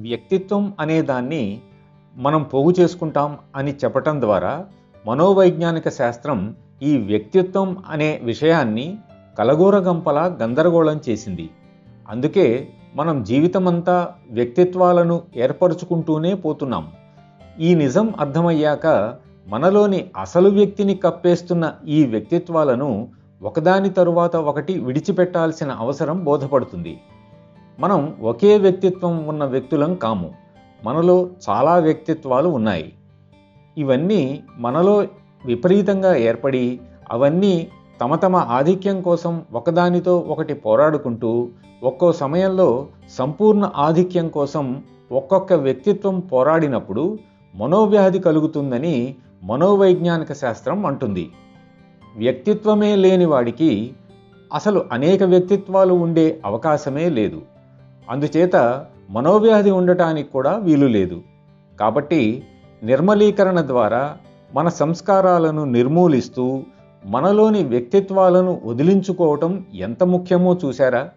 వ్యక్తిత్వం అనే దాన్ని మనం పోగు చేసుకుంటాం అని చెప్పటం ద్వారా మనోవైజ్ఞానిక శాస్త్రం ఈ వ్యక్తిత్వం అనే విషయాన్ని కలగూరగంపలా గందరగోళం చేసింది. అందుకే మనం జీవితమంతా వ్యక్తిత్వాలను ఏర్పరచుకుంటూనే పోతున్నాం. ఈ నిజం అర్థమయ్యాక మనలోని అసలు వ్యక్తిని కప్పేస్తున్న ఈ వ్యక్తిత్వాలను ఒకదాని తరువాత ఒకటి విడిచిపెట్టాల్సిన అవసరం బోధపడుతుంది. మనం ఒకే వ్యక్తిత్వం ఉన్న వ్యక్తులం కాము. మనలో చాలా వ్యక్తిత్వాలు ఉన్నాయి. ఇవన్నీ మనలో విపరీతంగా ఏర్పడి అవన్నీ తమ తమ ఆధిక్యం కోసం ఒకదానితో ఒకటి పోరాడుకుంటూ ఒక్కో సమయంలో సంపూర్ణ ఆధిక్యం కోసం ఒక్కొక్క వ్యక్తిత్వం పోరాడినప్పుడు మనోవ్యాధి కలుగుతుందని మనోవైజ్ఞానిక శాస్త్రం అంటుంది. వ్యక్తిత్వమే లేని వాడికి అసలు అనేక వ్యక్తిత్వాలు ఉండే అవకాశమే లేదు. అందుచేత మనోవ్యాధి ఉండటానికి కూడా వీలు లేదు. కాబట్టి నిర్మలీకరణ ద్వారా మన సంస్కారాలను నిర్మూలిస్తూ మనలోని వ్యక్తిత్వాలను వదిలించుకోవటం ఎంత ముఖ్యమో చూశారా?